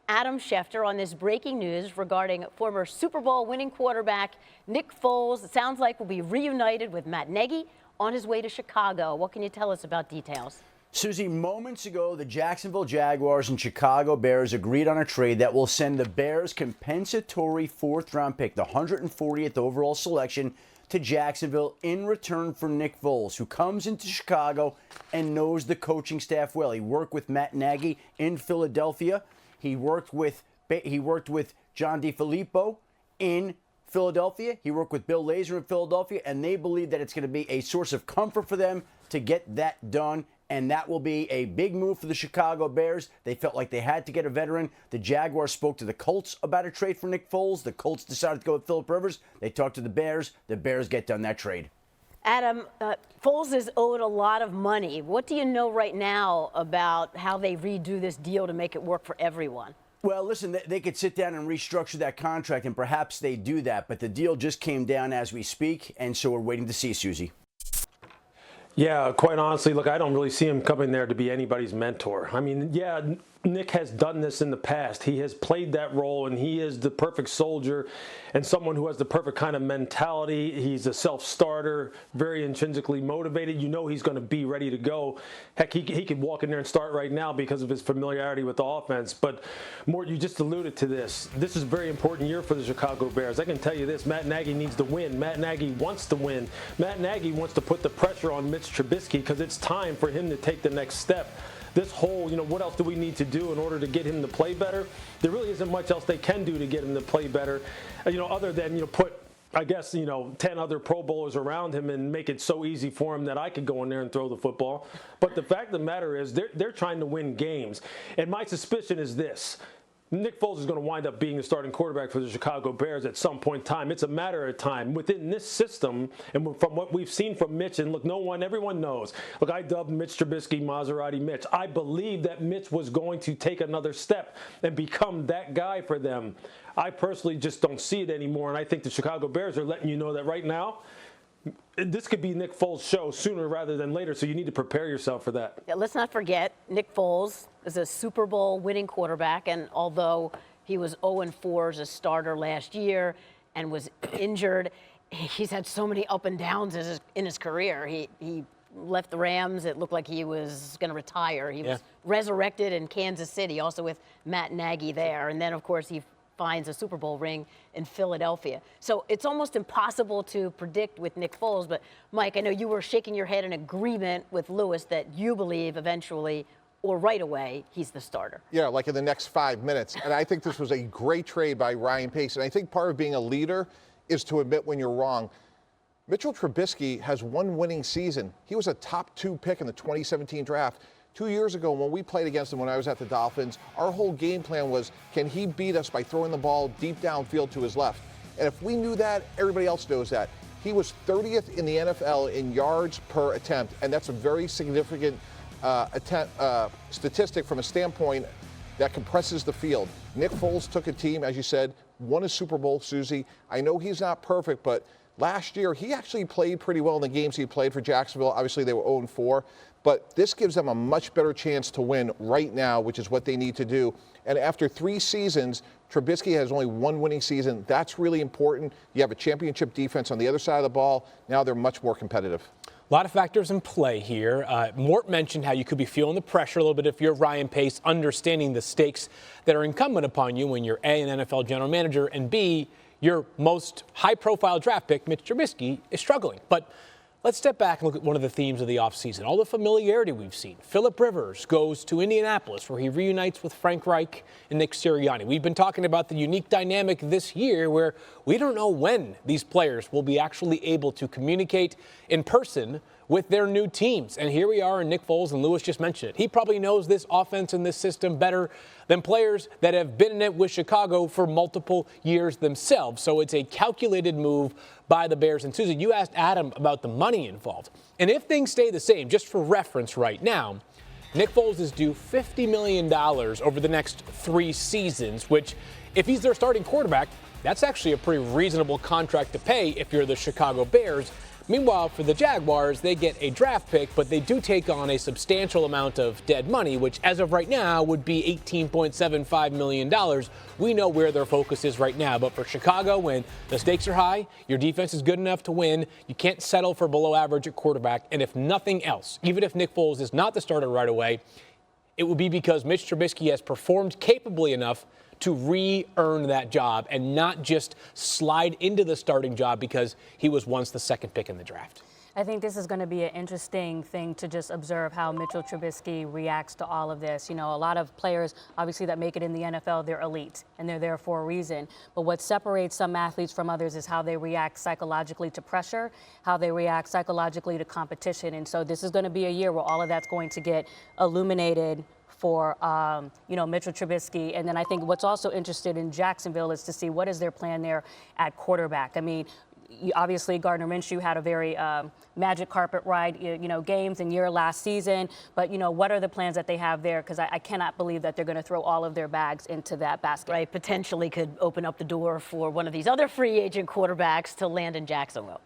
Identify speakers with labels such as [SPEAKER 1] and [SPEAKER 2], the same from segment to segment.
[SPEAKER 1] Adam Schefter on this breaking news regarding former Super Bowl winning quarterback Nick Foles. It sounds like will be reunited with Matt Nagy on his way to Chicago. What can you tell us about details?
[SPEAKER 2] Suzy, moments ago, the Jacksonville Jaguars and Chicago Bears agreed on a trade that will send the Bears' compensatory fourth-round pick, the 140th overall selection, to Jacksonville in return for Nick Foles, who comes into Chicago and knows the coaching staff well. He worked with Matt Nagy in Philadelphia. He worked with John DeFilippo in Philadelphia. He worked with Bill Lazor in Philadelphia, and they believe that it's going to be a source of comfort for them to get that done. And that will be a big move for the Chicago Bears. They felt like they had to get a veteran. The Jaguars spoke to the Colts about a trade for Nick Foles. The Colts decided to go with Phillip Rivers. They talked to the Bears. The Bears get done that trade.
[SPEAKER 1] Adam, Foles is owed a lot of money. What do you know right now about how they redo this deal to make it work for everyone?
[SPEAKER 2] Well, listen, they could sit down and restructure that contract, and perhaps they do that. But the deal just came down as we speak, and so we're waiting to see, Suzy.
[SPEAKER 3] Yeah, quite honestly, look, I don't really see him coming there to be anybody's mentor. I mean, yeah, Nick has done this in the past. He has played that role, and he is the perfect soldier and someone who has the perfect kind of mentality. He's a self-starter, very intrinsically motivated. You know he's going to be ready to go. Heck, he could walk in there and start right now because of his familiarity with the offense. But, Mort, you just alluded to this. This is a very important year for the Chicago Bears. I can tell you this, Matt Nagy needs to win. Matt Nagy wants to win. Matt Nagy wants to put the pressure on Mitch Trubisky because it's time for him to take the next step. This whole, what else do we need to do in order to get him to play better? There really isn't much else they can do to get him to play better, other than, put, I guess, 10 other Pro Bowlers around him and make it so easy for him that I could go in there and throw the football. But the fact of the matter is they're trying to win games. And my suspicion is this. Nick Foles is going to wind up being the starting quarterback for the Chicago Bears at some point in time. It's a matter of time. Within this system, and from what we've seen from Mitch, and look, everyone knows. Look, I dubbed Mitch Trubisky Maserati Mitch. I believe that Mitch was going to take another step and become that guy for them. I personally just don't see it anymore, and I think the Chicago Bears are letting you know that right now, this could be Nick Foles' show sooner rather than later, so you need to prepare yourself for that.
[SPEAKER 1] Yeah, let's not forget, Nick Foles is a Super Bowl winning quarterback, and although he was 0-4 as a starter last year and was injured, he's had so many up and downs in his career. He left the Rams. It looked like he was going to retire. He was resurrected in Kansas City, also with Matt Nagy there. And then, of course, he finds a Super Bowl ring in Philadelphia. So it's almost impossible to predict with Nick Foles. But, Mike, I know you were shaking your head in agreement with Lewis that you believe eventually or right away he's the starter.
[SPEAKER 4] Yeah, like in the next 5 minutes. And I think this was a great trade by Ryan Pace. And I think part of being a leader is to admit when you're wrong. Mitchell Trubisky has one winning season. He was a top 2 pick in the 2017 draft. 2 years ago, when we played against him when I was at the Dolphins, our whole game plan was, can he beat us by throwing the ball deep downfield to his left? And if we knew that, everybody else knows that. He was 30th in the NFL in yards per attempt, and that's a very significant statistic from a standpoint that compresses the field. Nick Foles took a team, as you said, won a Super Bowl, Suzy. I know he's not perfect, but last year he actually played pretty well in the games he played for Jacksonville. Obviously, they were 0-4. But this gives them a much better chance to win right now, which is what they need to do. And after 3 seasons, Trubisky has only one winning season. That's really important. You have a championship defense on the other side of the ball. Now they're much more competitive.
[SPEAKER 5] A lot of factors in play here. Mort mentioned how you could be feeling the pressure a little bit if you're Ryan Pace, understanding the stakes that are incumbent upon you when you're A, an NFL general manager, and B, your most high-profile draft pick, Mitch Trubisky, is struggling. But let's step back and look at one of the themes of the offseason, all the familiarity we've seen. Phillip Rivers goes to Indianapolis, where he reunites with Frank Reich and Nick Sirianni. We've been talking about the unique dynamic this year where we don't know when these players will be actually able to communicate in person with their new teams. And here we are, and Nick Foles, and Lewis just mentioned it. He probably knows this offense and this system better than players that have been in it with Chicago for multiple years themselves. So it's a calculated move by the Bears. And Suzy, you asked Adam about the money involved. And if things stay the same, just for reference right now, Nick Foles is due $50 million over the next 3 seasons, which, if he's their starting quarterback, that's actually a pretty reasonable contract to pay if you're the Chicago Bears. Meanwhile, for the Jaguars, they get a draft pick, but they do take on a substantial amount of dead money, which as of right now would be $18.75 million. We know where their focus is right now, but for Chicago, when the stakes are high, your defense is good enough to win, you can't settle for below average at quarterback, and if nothing else, even if Nick Foles is not the starter right away, it will be because Mitch Trubisky has performed capably enough to re-earn that job and not just slide into the starting job because he was once the second pick in the draft.
[SPEAKER 6] I think this is going to be an interesting thing to just observe how Mitchell Trubisky reacts to all of this. You know, a lot of players, obviously, that make it in the NFL, they're elite, and they're there for a reason. But what separates some athletes from others is how they react psychologically to pressure, how they react psychologically to competition. And so this is going to be a year where all of that's going to get illuminated for, Mitchell Trubisky. And then I think what's also interested in Jacksonville is to see what is their plan there at quarterback. I mean, obviously, Gardner Minshew had a very magic carpet ride, games and year last season. But, what are the plans that they have there? Because I cannot believe that they're going to throw all of their bags into that basket.
[SPEAKER 1] Right, potentially could open up the door for one of these other free agent quarterbacks to land in Jacksonville.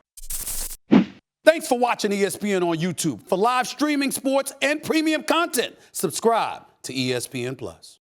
[SPEAKER 7] Thanks for watching ESPN on YouTube. For live streaming, sports, and premium content, subscribe to ESPN+.